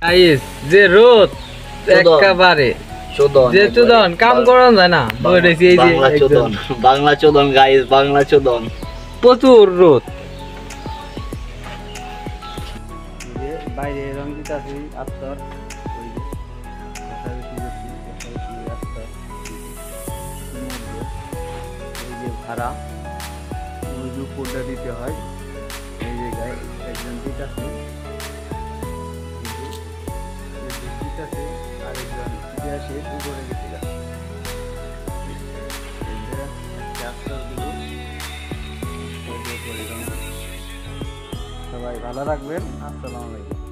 Guys যে রোদ একেবারে যে চোদন কাম করা যায় না বলেছি এই যে বাংলা চোদন গাইস বাংলা চোদন প্রচুর রোদ যে বাইরে রং দিতাছি আস্তর ওই যে আস্তর এই যে ভাড়া ওই যে ফুলটা দিতে হয় এই যে গায়ে একজন দিতাছে আরেকজন ইতিহাসে উপরে গেছে সবাই ভালো রাখবেন। আসসালামু আলাইকুম।